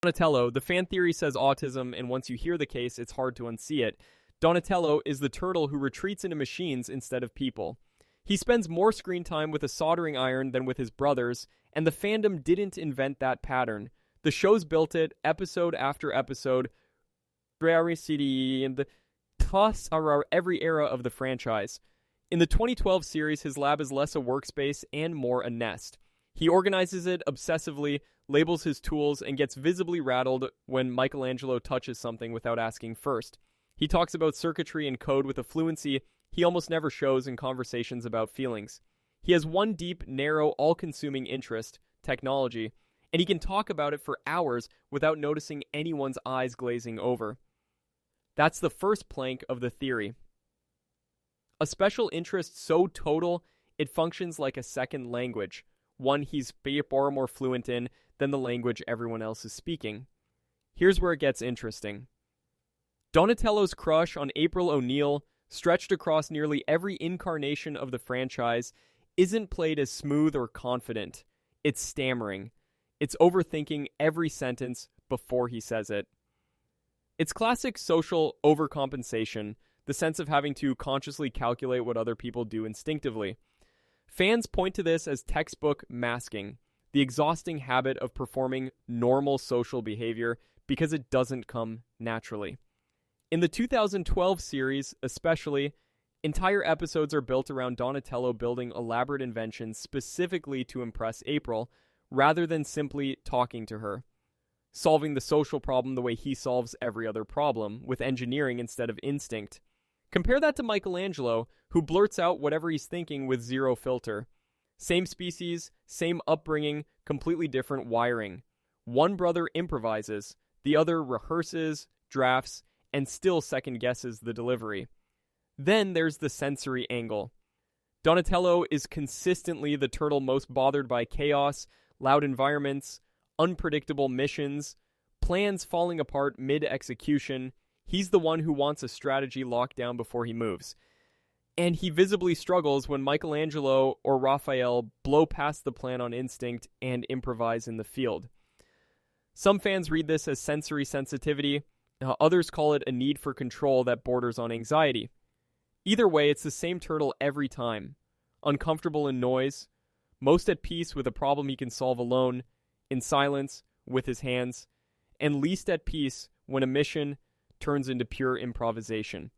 Donatello, the fan theory says autism, and once you hear the case, it's hard to unsee it. Donatello is the turtle who retreats into machines instead of people. He spends more screen time with a soldering iron than with his brothers, and the fandom didn't invent that pattern. The show's built it, episode after episode, and every era of the franchise. In the 2012 series, his lab is less a workspace and more a nest. He organizes it obsessively, labels his tools, and gets visibly rattled when Michelangelo touches something without asking first. He talks about circuitry and code with a fluency he almost never shows in conversations about feelings. He has one deep, narrow, all-consuming interest, technology, and he can talk about it for hours without noticing anyone's eyes glazing over. That's the first plank of the theory. A special interest so total, it functions like a second language, one he's far more fluent in than the language everyone else is speaking. Here's where it gets interesting. Donatello's crush on April O'Neil, stretched across nearly every incarnation of the franchise, isn't played as smooth or confident. It's stammering. It's overthinking every sentence before he says it. It's classic social overcompensation, the sense of having to consciously calculate what other people do instinctively. Fans point to this as textbook masking, the exhausting habit of performing normal social behavior because it doesn't come naturally. In the 2012 series, especially, entire episodes are built around Donatello building elaborate inventions specifically to impress April, rather than simply talking to her. Solving the social problem the way he solves every other problem, with engineering instead of instinct. Compare that to Michelangelo, who blurts out whatever he's thinking with zero filter. Same species, same upbringing, completely different wiring. One brother improvises, the other rehearses, drafts, and still second-guesses the delivery. Then there's the sensory angle. Donatello is consistently the turtle most bothered by chaos, loud environments, unpredictable missions, plans falling apart mid-execution. He's the one who wants a strategy locked down before he moves. And he visibly struggles when Michelangelo or Raphael blow past the plan on instinct and improvise in the field. Some fans read this as sensory sensitivity. Others call it a need for control that borders on anxiety. Either way, it's the same turtle every time. Uncomfortable in noise, most at peace with a problem he can solve alone, in silence, with his hands, and least at peace when a mission turns into pure improvisation.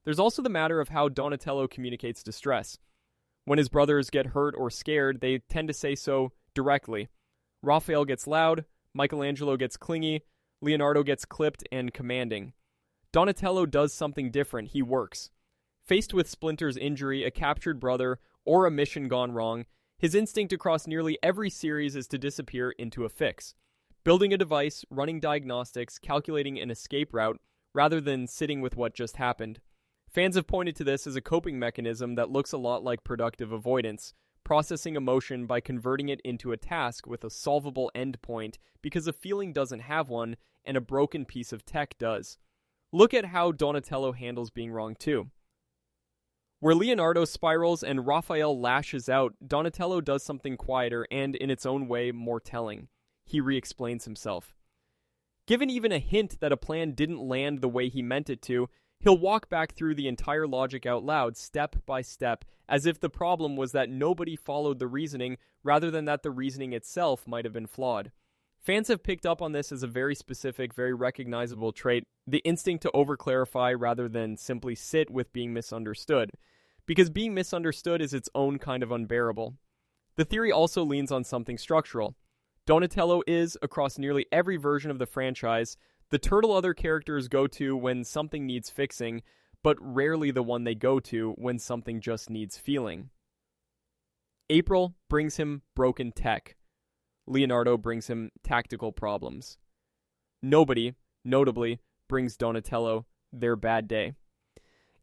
There's also the matter of how Donatello communicates distress. When his brothers get hurt or scared, they tend to say so directly. Raphael gets loud, Michelangelo gets clingy, Leonardo gets clipped and commanding. Donatello does something different. He works. Faced with Splinter's injury, a captured brother, or a mission gone wrong, his instinct across nearly every series is to disappear into a fix. Building a device, running diagnostics, calculating an escape route, rather than sitting with what just happened. Fans have pointed to this as a coping mechanism that looks a lot like productive avoidance, processing emotion by converting it into a task with a solvable endpoint because a feeling doesn't have one and a broken piece of tech does. Look at how Donatello handles being wrong too. Where Leonardo spirals and Raphael lashes out, Donatello does something quieter and, in its own way, more telling. He re-explains himself. Given even a hint that a plan didn't land the way he meant it to, he'll walk back through the entire logic out loud, step by step, as if the problem was that nobody followed the reasoning rather than that the reasoning itself might have been flawed. Fans have picked up on this as a very specific, very recognizable trait, the instinct to overclarify rather than simply sit with being misunderstood. Because being misunderstood is its own kind of unbearable. The theory also leans on something structural. Donatello is, across nearly every version of the franchise, the turtle other characters go to when something needs fixing, but rarely the one they go to when something just needs feeling. April brings him broken tech. Leonardo brings him tactical problems. Nobody, notably, brings Donatello their bad day.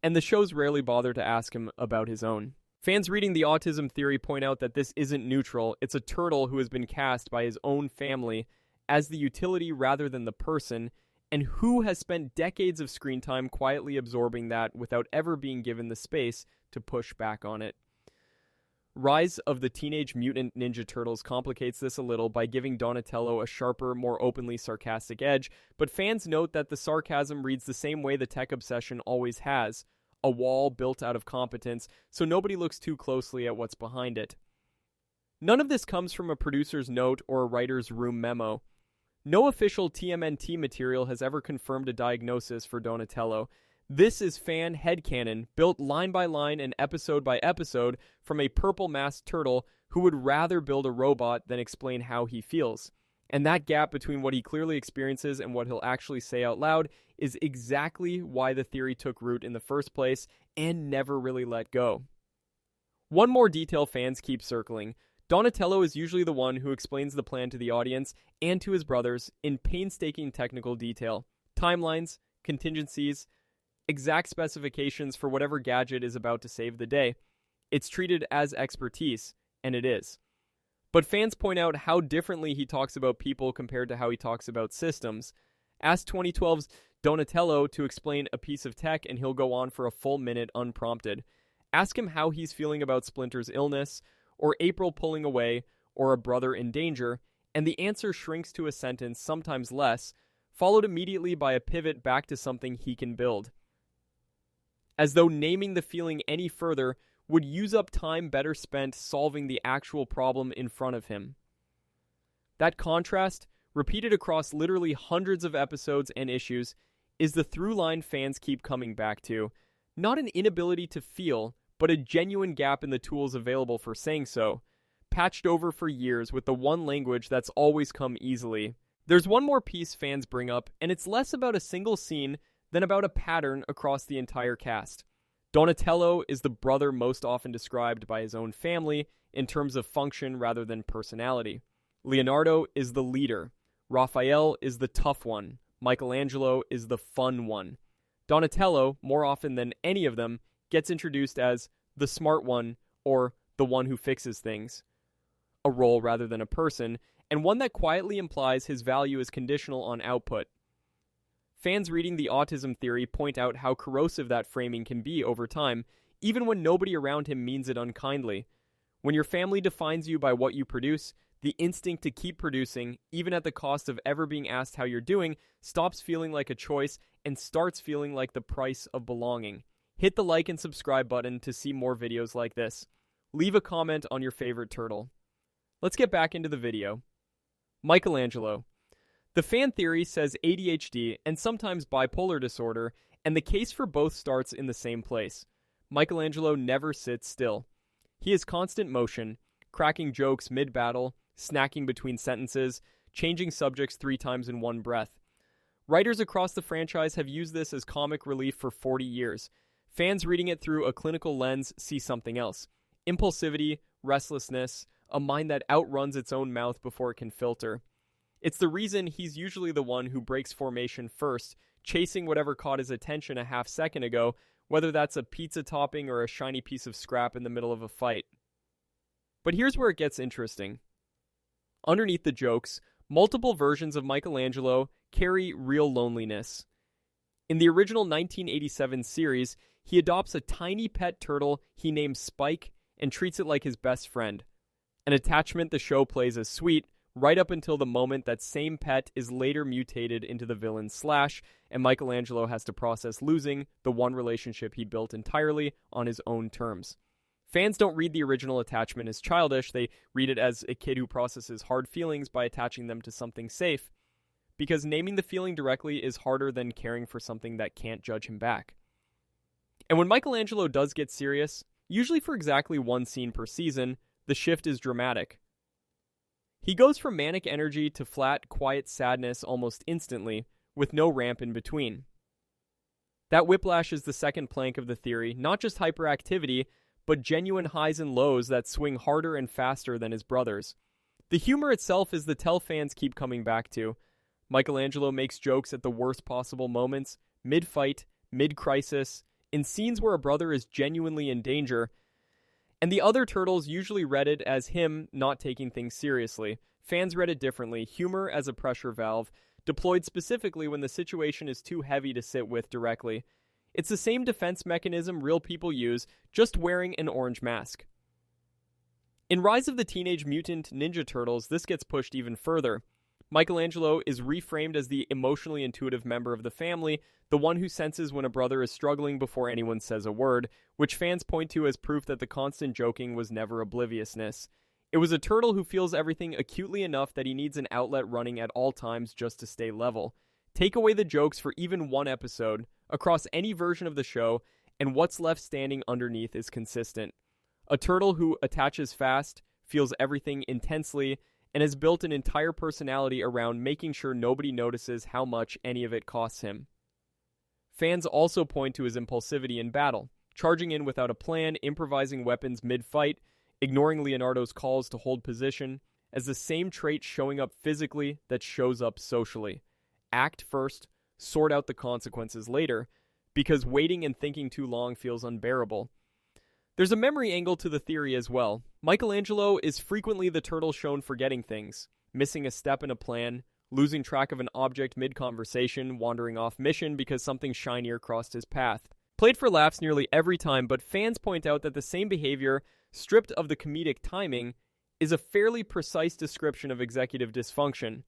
And the shows rarely bother to ask him about his own. Fans reading the autism theory point out that this isn't neutral. It's a turtle who has been cast by his own family as the utility rather than the person, and who has spent decades of screen time quietly absorbing that without ever being given the space to push back on it. Rise of the Teenage Mutant Ninja Turtles complicates this a little by giving Donatello a sharper, more openly sarcastic edge, but fans note that the sarcasm reads the same way the tech obsession always has, a wall built out of competence, so nobody looks too closely at what's behind it. None of this comes from a producer's note or a writer's room memo. No official TMNT material has ever confirmed a diagnosis for Donatello. This is fan headcanon, built line by line and episode by episode from a purple-masked turtle who would rather build a robot than explain how he feels. And that gap between what he clearly experiences and what he'll actually say out loud is exactly why the theory took root in the first place and never really let go. One more detail fans keep circling. Donatello is usually the one who explains the plan to the audience and to his brothers in painstaking technical detail. Timelines, contingencies, exact specifications for whatever gadget is about to save the day. It's treated as expertise, and it is. But fans point out how differently he talks about people compared to how he talks about systems. Ask 2012's Donatello to explain a piece of tech and he'll go on for a full minute unprompted. Ask him how he's feeling about Splinter's illness, or April pulling away, or a brother in danger, and the answer shrinks to a sentence, sometimes less, followed immediately by a pivot back to something he can build. As though naming the feeling any further would use up time better spent solving the actual problem in front of him. That contrast, repeated across literally hundreds of episodes and issues, is the through line fans keep coming back to. Not an inability to feel, but a genuine gap in the tools available for saying so, patched over for years with the one language that's always come easily. There's one more piece fans bring up, and it's less about a single scene than about a pattern across the entire cast. Donatello is the brother most often described by his own family in terms of function rather than personality. Leonardo is the leader. Raphael is the tough one. Michelangelo is the fun one. Donatello, more often than any of them, gets introduced as the smart one or the one who fixes things. A role rather than a person, and one that quietly implies his value is conditional on output. Fans reading the autism theory point out how corrosive that framing can be over time, even when nobody around him means it unkindly. When your family defines you by what you produce, the instinct to keep producing, even at the cost of ever being asked how you're doing, stops feeling like a choice and starts feeling like the price of belonging. Hit the like and subscribe button to see more videos like this. Leave a comment on your favorite turtle. Let's get back into the video. Michelangelo. The fan theory says ADHD and sometimes bipolar disorder, and the case for both starts in the same place. Michelangelo never sits still. He is constant motion, cracking jokes mid-battle, snacking between sentences, changing subjects 3 times in one breath. Writers across the franchise have used this as comic relief for 40 years. Fans reading it through a clinical lens see something else. Impulsivity, restlessness, a mind that outruns its own mouth before it can filter. It's the reason he's usually the one who breaks formation first, chasing whatever caught his attention a half second ago, whether that's a pizza topping or a shiny piece of scrap in the middle of a fight. But here's where it gets interesting. Underneath the jokes, multiple versions of Michelangelo carry real loneliness. In the original 1987 series, he adopts a tiny pet turtle he names Spike and treats it like his best friend. An attachment the show plays as sweet, right up until the moment that same pet is later mutated into the villain Slash, and Michelangelo has to process losing the one relationship he built entirely on his own terms. Fans don't read the original attachment as childish, they read it as a kid who processes hard feelings by attaching them to something safe, because naming the feeling directly is harder than caring for something that can't judge him back. And when Michelangelo does get serious, usually for exactly one scene per season, the shift is dramatic. He goes from manic energy to flat, quiet sadness almost instantly, with no ramp in between. That whiplash is the second plank of the theory, not just hyperactivity, but genuine highs and lows that swing harder and faster than his brothers. The humor itself is the tell fans keep coming back to. Michelangelo makes jokes at the worst possible moments, mid-fight, mid-crisis, in scenes where a brother is genuinely in danger, and the other turtles usually read it as him not taking things seriously. Fans read it differently, humor as a pressure valve, deployed specifically when the situation is too heavy to sit with directly. It's the same defense mechanism real people use, just wearing an orange mask. In Rise of the Teenage Mutant Ninja Turtles, this gets pushed even further. Michelangelo is reframed as the emotionally intuitive member of the family, the one who senses when a brother is struggling before anyone says a word, which fans point to as proof that the constant joking was never obliviousness. It was a turtle who feels everything acutely enough that he needs an outlet running at all times just to stay level. Take away the jokes for even one episode, across any version of the show, and what's left standing underneath is consistent. A turtle who attaches fast, feels everything intensely, and has built an entire personality around making sure nobody notices how much any of it costs him. Fans also point to his impulsivity in battle, charging in without a plan, improvising weapons mid-fight, ignoring Leonardo's calls to hold position, as the same trait showing up physically that shows up socially. Act first, sort out the consequences later, because waiting and thinking too long feels unbearable. There's a memory angle to the theory as well. Michelangelo is frequently the turtle shown forgetting things, missing a step in a plan, losing track of an object mid-conversation, wandering off mission because something shinier crossed his path. Played for laughs nearly every time, but fans point out that the same behavior, stripped of the comedic timing, is a fairly precise description of executive dysfunction,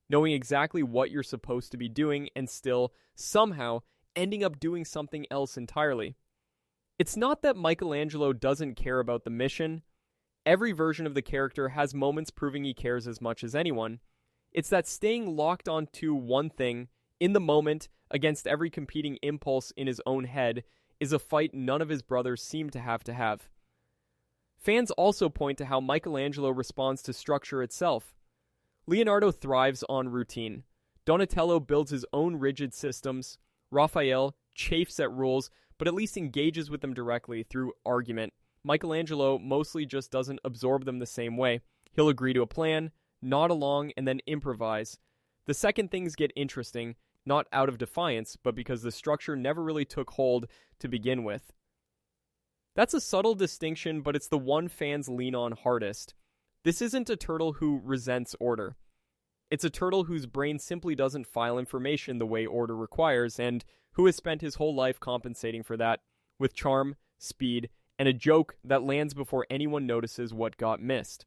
knowing exactly what you're supposed to be doing and still, somehow, ending up doing something else entirely. It's not that Michelangelo doesn't care about the mission. Every version of the character has moments proving he cares as much as anyone. It's that staying locked onto one thing, in the moment, against every competing impulse in his own head, is a fight none of his brothers seem to have. Fans also point to how Michelangelo responds to structure itself. Leonardo thrives on routine. Donatello builds his own rigid systems. Raphael chafes at rules, but at least engages with them directly through argument. Michelangelo mostly just doesn't absorb them the same way. He'll agree to a plan, nod along, and then improvise. The second things get interesting, not out of defiance, but because the structure never really took hold to begin with. That's a subtle distinction, but it's the one fans lean on hardest. This isn't a turtle who resents order. It's a turtle whose brain simply doesn't file information the way order requires, and who has spent his whole life compensating for that, with charm, speed, and a joke that lands before anyone notices what got missed.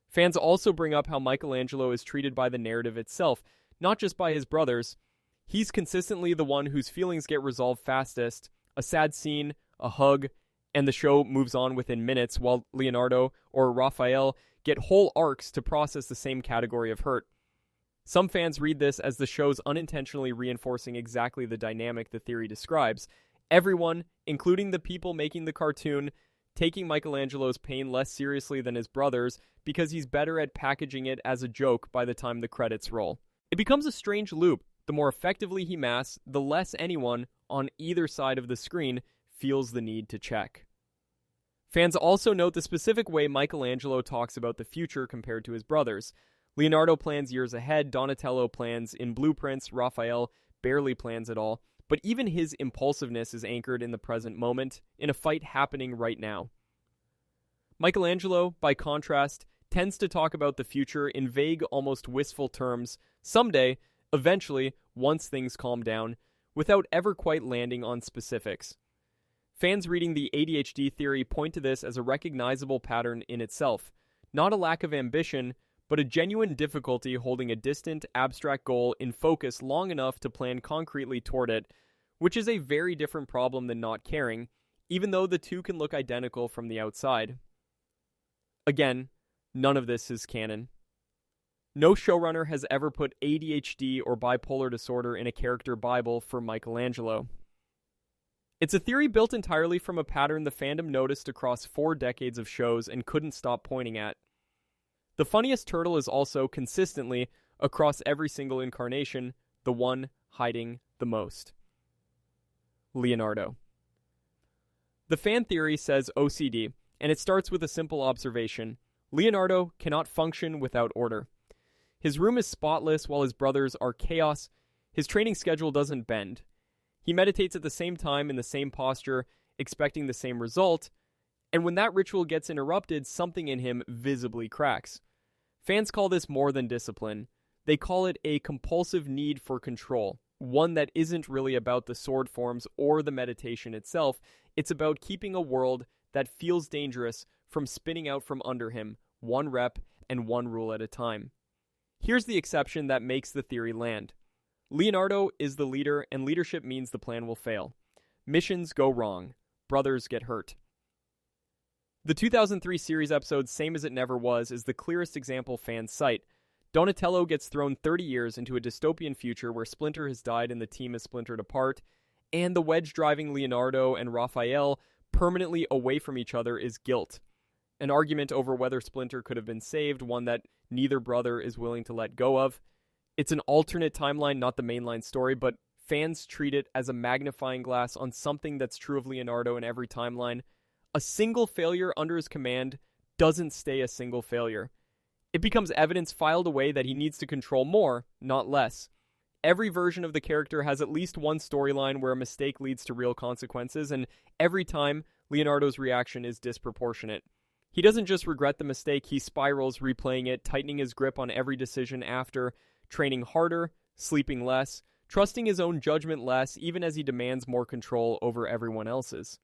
Fans also bring up how Michelangelo is treated by the narrative itself, not just by his brothers. He's consistently the one whose feelings get resolved fastest, a sad scene, a hug, and the show moves on within minutes, while Leonardo or Raphael get whole arcs to process the same category of hurt. Some fans read this as the show's unintentionally reinforcing exactly the dynamic the theory describes. Everyone, including the people making the cartoon, taking Michelangelo's pain less seriously than his brothers because he's better at packaging it as a joke by the time the credits roll. It becomes a strange loop. The more effectively he masks, the less anyone, on either side of the screen, feels the need to check. Fans also note the specific way Michelangelo talks about the future compared to his brothers. Leonardo plans years ahead, Donatello plans in blueprints, Raphael barely plans at all, but even his impulsiveness is anchored in the present moment, in a fight happening right now. Michelangelo, by contrast, tends to talk about the future in vague, almost wistful terms, someday, eventually, once things calm down, without ever quite landing on specifics. Fans reading the ADHD theory point to this as a recognizable pattern in itself, not a lack of ambition, but a genuine difficulty holding a distant, abstract goal in focus long enough to plan concretely toward it, which is a very different problem than not caring, even though the two can look identical from the outside. Again, none of this is canon. No showrunner has ever put ADHD or bipolar disorder in a character Bible for Michelangelo. It's a theory built entirely from a pattern the fandom noticed across 4 decades of shows and couldn't stop pointing at. The funniest turtle is also, consistently, across every single incarnation, the one hiding the most. Leonardo. The fan theory says OCD, and it starts with a simple observation. Leonardo cannot function without order. His room is spotless while his brothers are chaos. His training schedule doesn't bend. He meditates at the same time in the same posture, expecting the same result, and when that ritual gets interrupted, something in him visibly cracks. Fans call this more than discipline. They call it a compulsive need for control, one that isn't really about the sword forms or the meditation itself. It's about keeping a world that feels dangerous from spinning out from under him, one rep and one rule at a time. Here's the exception that makes the theory land. Leonardo is the leader, and leadership means the plan will fail. Missions go wrong. Brothers get hurt. The 2003 series episode Same as It Never Was is the clearest example fans cite. Donatello gets thrown 30 years into a dystopian future where Splinter has died and the team is splintered apart, and the wedge driving Leonardo and Raphael permanently away from each other is guilt. An argument over whether Splinter could have been saved, one that neither brother is willing to let go of. It's an alternate timeline, not the mainline story, but fans treat it as a magnifying glass on something that's true of Leonardo in every timeline. A single failure under his command doesn't stay a single failure. It becomes evidence filed away that he needs to control more, not less. Every version of the character has at least one storyline where a mistake leads to real consequences, and every time, Leonardo's reaction is disproportionate. He doesn't just regret the mistake, he spirals, replaying it, tightening his grip on every decision after, training harder, sleeping less, trusting his own judgment less, even as he demands more control over everyone else's.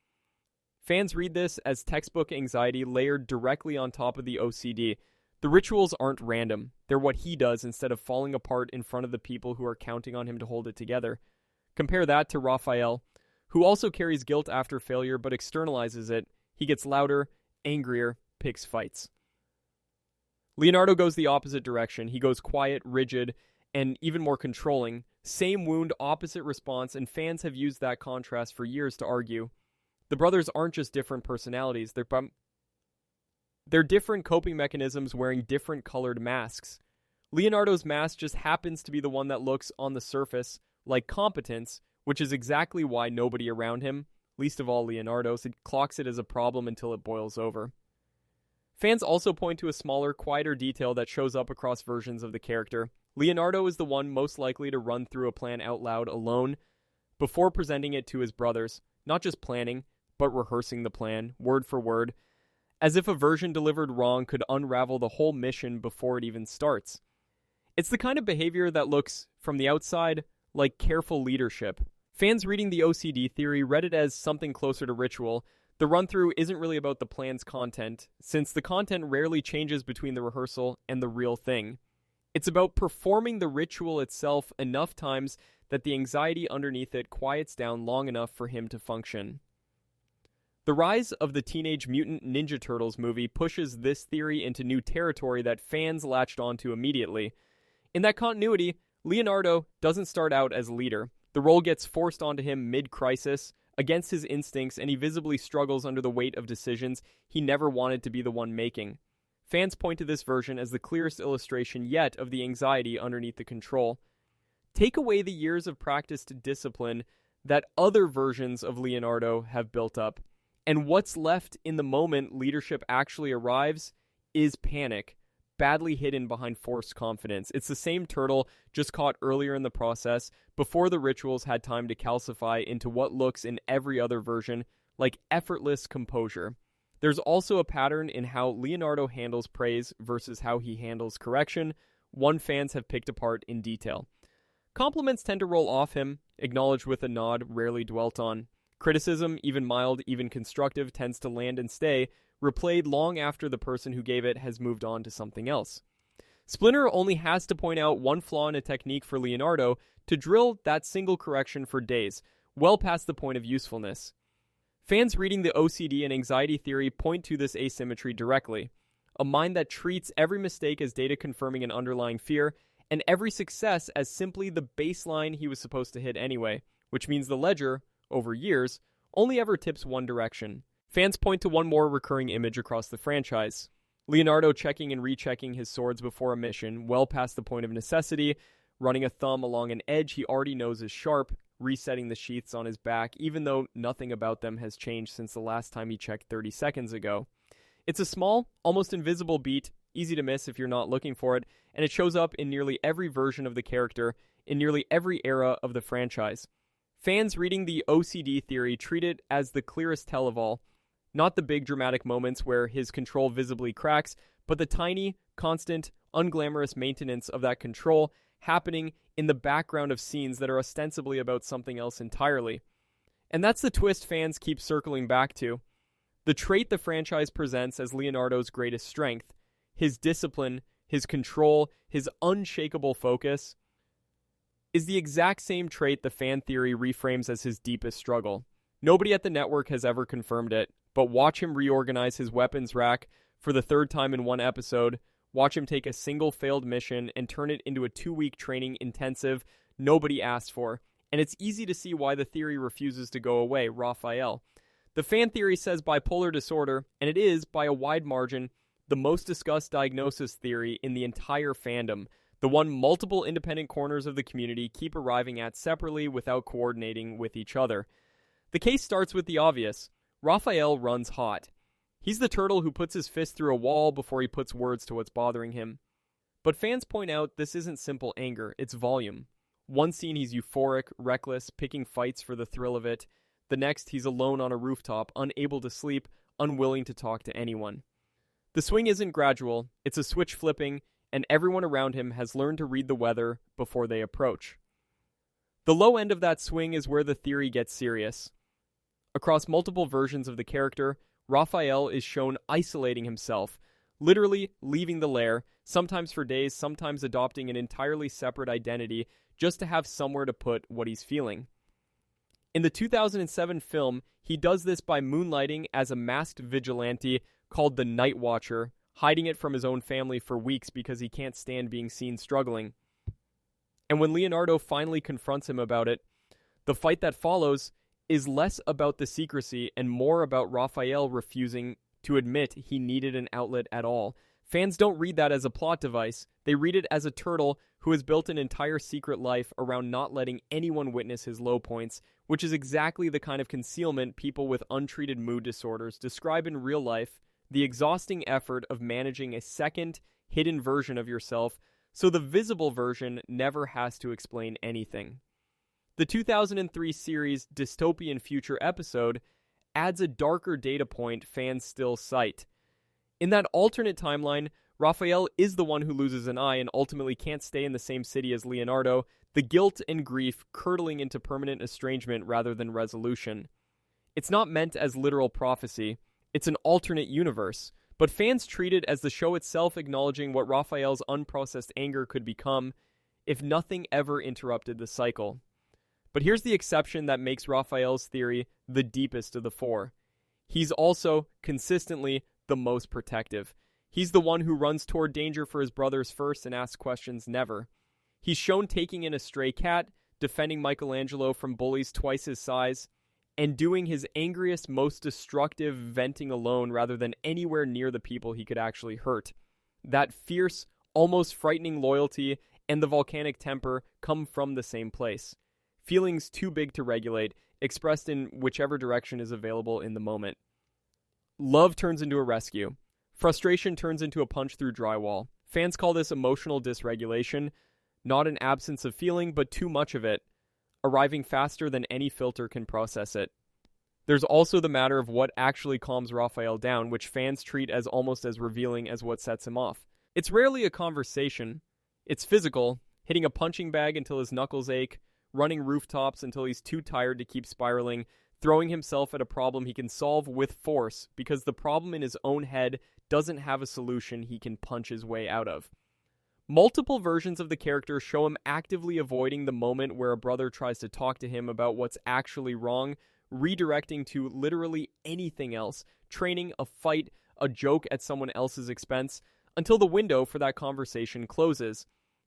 Fans read this as textbook anxiety layered directly on top of the OCD. The rituals aren't random. They're what he does instead of falling apart in front of the people who are counting on him to hold it together. Compare that to Raphael, who also carries guilt after failure but externalizes it. He gets louder, angrier, picks fights. Leonardo goes the opposite direction. He goes quiet, rigid, and even more controlling. Same wound, opposite response, and fans have used that contrast for years to argue. The brothers aren't just different personalities. They're different coping mechanisms wearing different colored masks. Leonardo's mask just happens to be the one that looks, on the surface, like competence, which is exactly why nobody around him, least of all Leonardo's, clocks it as a problem until it boils over. Fans also point to a smaller, quieter detail that shows up across versions of the character. Leonardo is the one most likely to run through a plan out loud alone before presenting it to his brothers, not just planning, but rehearsing the plan, word for word, as if a version delivered wrong could unravel the whole mission before it even starts. It's the kind of behavior that looks, from the outside, like careful leadership. Fans reading the OCD theory read it as something closer to ritual. The run-through isn't really about the plan's content, since the content rarely changes between the rehearsal and the real thing. It's about performing the ritual itself enough times that the anxiety underneath it quiets down long enough for him to function. The rise of the Teenage Mutant Ninja Turtles movie pushes this theory into new territory that fans latched onto immediately. In that continuity, Leonardo doesn't start out as leader. The role gets forced onto him mid-crisis, against his instincts, and he visibly struggles under the weight of decisions he never wanted to be the one making. Fans point to this version as the clearest illustration yet of the anxiety underneath the control. Take away the years of practiced discipline that other versions of Leonardo have built up, and what's left in the moment leadership actually arrives is panic, badly hidden behind forced confidence. It's the same turtle, just caught earlier in the process, before the rituals had time to calcify into what looks in every other version like effortless composure. There's also a pattern in how Leonardo handles praise versus how he handles correction, one fans have picked apart in detail. Compliments tend to roll off him, acknowledged with a nod, rarely dwelt on. Criticism, even mild, even constructive, tends to land and stay, replayed long after the person who gave it has moved on to something else. Splinter only has to point out one flaw in a technique for Leonardo to drill that single correction for days, well past the point of usefulness. Fans reading the OCD and anxiety theory point to this asymmetry directly. A mind that treats every mistake as data confirming an underlying fear, and every success as simply the baseline he was supposed to hit anyway, which means the ledger, over years, only ever tips one direction. Fans point to one more recurring image across the franchise. Leonardo checking and rechecking his swords before a mission, well past the point of necessity, running a thumb along an edge he already knows is sharp, resetting the sheaths on his back, even though nothing about them has changed since the last time he checked 30 seconds ago. It's a small, almost invisible beat, easy to miss if you're not looking for it, and it shows up in nearly every version of the character, in nearly every era of the franchise. Fans reading the OCD theory treat it as the clearest tell of all. Not the big dramatic moments where his control visibly cracks, but the tiny, constant, unglamorous maintenance of that control happening in the background of scenes that are ostensibly about something else entirely. And that's the twist fans keep circling back to. The trait the franchise presents as Leonardo's greatest strength, his discipline, his control, his unshakable focus, is the exact same trait the fan theory reframes as his deepest struggle. Nobody at the network has ever confirmed it, but watch him reorganize his weapons rack for the third time in one episode, watch him take a single failed mission and turn it into a 2-week training intensive nobody asked for, and it's easy to see why the theory refuses to go away, Raphael. The fan theory says bipolar disorder, and it is, by a wide margin, the most discussed diagnosis theory in the entire fandom, the one multiple independent corners of the community keep arriving at separately without coordinating with each other. The case starts with the obvious. Raphael runs hot. He's the turtle who puts his fist through a wall before he puts words to what's bothering him. But fans point out this isn't simple anger, it's volume. One scene he's euphoric, reckless, picking fights for the thrill of it. The next, he's alone on a rooftop, unable to sleep, unwilling to talk to anyone. The swing isn't gradual, it's a switch flipping, and everyone around him has learned to read the weather before they approach. The low end of that swing is where the theory gets serious. Across multiple versions of the character, Raphael is shown isolating himself, literally leaving the lair, sometimes for days, sometimes adopting an entirely separate identity just to have somewhere to put what he's feeling. In the 2007 film, he does this by moonlighting as a masked vigilante called the Nightwatcher, hiding it from his own family for weeks because he can't stand being seen struggling. And when Leonardo finally confronts him about it, the fight that follows is less about the secrecy and more about Raphael refusing to admit he needed an outlet at all. Fans don't read that as a plot device. They read it as a turtle who has built an entire secret life around not letting anyone witness his low points, which is exactly the kind of concealment people with untreated mood disorders describe in real life, the exhausting effort of managing a second, hidden version of yourself so the visible version never has to explain anything. The 2003 series Dystopian Future episode adds a darker data point fans still cite. In that alternate timeline, Raphael is the one who loses an eye and ultimately can't stay in the same city as Leonardo, the guilt and grief curdling into permanent estrangement rather than resolution. It's not meant as literal prophecy, it's an alternate universe, but fans treat it as the show itself acknowledging what Raphael's unprocessed anger could become if nothing ever interrupted the cycle. But here's the exception that makes Raphael's theory the deepest of the four. He's also, consistently, the most protective. He's the one who runs toward danger for his brothers first and asks questions never. He's shown taking in a stray cat, defending Michelangelo from bullies twice his size, and doing his angriest, most destructive venting alone rather than anywhere near the people he could actually hurt. That fierce, almost frightening loyalty and the volcanic temper come from the same place. Feelings too big to regulate, expressed in whichever direction is available in the moment. Love turns into a rescue. Frustration turns into a punch through drywall. Fans call this emotional dysregulation, not an absence of feeling, but too much of it, arriving faster than any filter can process it. There's also the matter of what actually calms Raphael down, which fans treat as almost as revealing as what sets him off. It's rarely a conversation. It's physical, hitting a punching bag until his knuckles ache, running rooftops until he's too tired to keep spiraling, throwing himself at a problem he can solve with force because the problem in his own head doesn't have a solution he can punch his way out of. Multiple versions of the character show him actively avoiding the moment where a brother tries to talk to him about what's actually wrong, redirecting to literally anything else, training, a fight, a joke at someone else's expense, until the window for that conversation closes.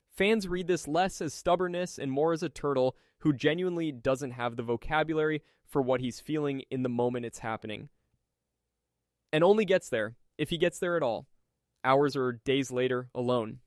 Fans read this less as stubbornness and more as a turtle who genuinely doesn't have the vocabulary for what he's feeling in the moment it's happening. And only gets there, if he gets there at all, hours or days later, alone.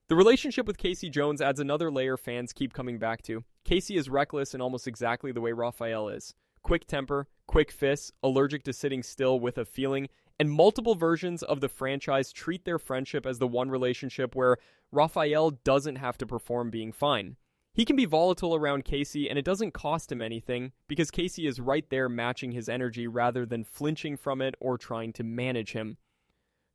The relationship with Casey Jones adds another layer fans keep coming back to. Casey is reckless in almost exactly the way Raphael is. Quick temper, quick fists, allergic to sitting still with a feeling, and multiple versions of the franchise treat their friendship as the one relationship where Raphael doesn't have to perform being fine. He can be volatile around Casey and it doesn't cost him anything because Casey is right there matching his energy rather than flinching from it or trying to manage him.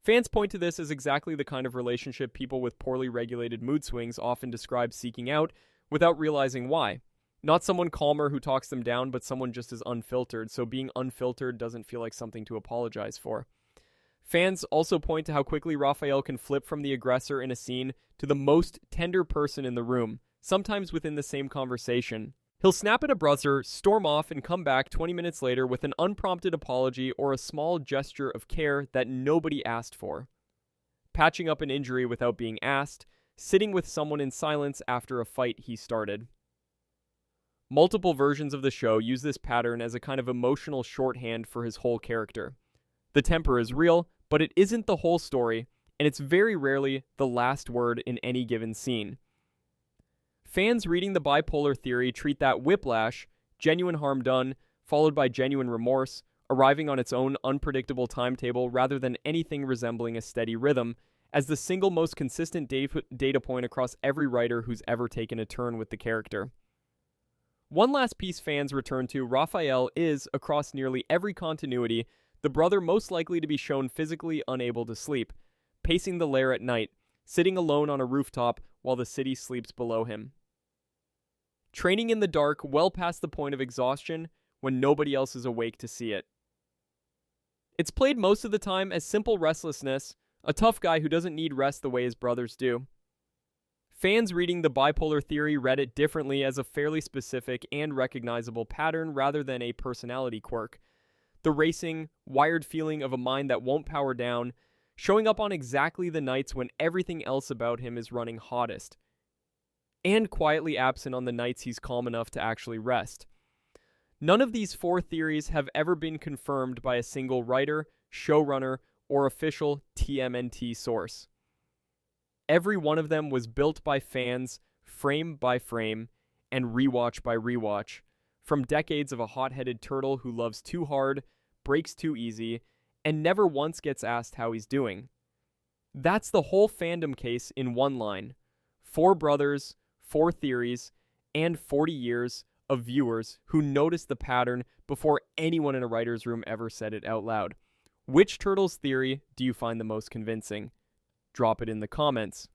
Fans point to this as exactly the kind of relationship people with poorly regulated mood swings often describe seeking out without realizing why. Not someone calmer who talks them down, but someone just as unfiltered, so being unfiltered doesn't feel like something to apologize for. Fans also point to how quickly Raphael can flip from the aggressor in a scene to the most tender person in the room, sometimes within the same conversation. He'll snap at a brother, storm off, and come back 20 minutes later with an unprompted apology or a small gesture of care that nobody asked for. Patching up an injury without being asked, sitting with someone in silence after a fight he started. Multiple versions of the show use this pattern as a kind of emotional shorthand for his whole character. The temper is real, but it isn't the whole story, and it's very rarely the last word in any given scene. Fans reading the bipolar theory treat that whiplash, genuine harm done, followed by genuine remorse, arriving on its own unpredictable timetable rather than anything resembling a steady rhythm, as the single most consistent data point across every writer who's ever taken a turn with the character. One last piece fans return to, Raphael is, across nearly every continuity, the brother most likely to be shown physically unable to sleep, pacing the lair at night, sitting alone on a rooftop while the city sleeps below him. Training in the dark well past the point of exhaustion when nobody else is awake to see it. It's played most of the time as simple restlessness, a tough guy who doesn't need rest the way his brothers do. Fans reading the bipolar theory read it differently as a fairly specific and recognizable pattern rather than a personality quirk. The racing, wired feeling of a mind that won't power down, showing up on exactly the nights when everything else about him is running hottest, and quietly absent on the nights he's calm enough to actually rest. None of these four theories have ever been confirmed by a single writer, showrunner, or official TMNT source. Every one of them was built by fans, frame by frame, and rewatch by rewatch, from decades of a hot-headed turtle who loves too hard, breaks too easy, and never once gets asked how he's doing. That's the whole fandom case in one line. 4 brothers, 4 theories, and 40 years of viewers who noticed the pattern before anyone in a writer's room ever said it out loud. Which turtle's theory do you find the most convincing? Drop it in the comments.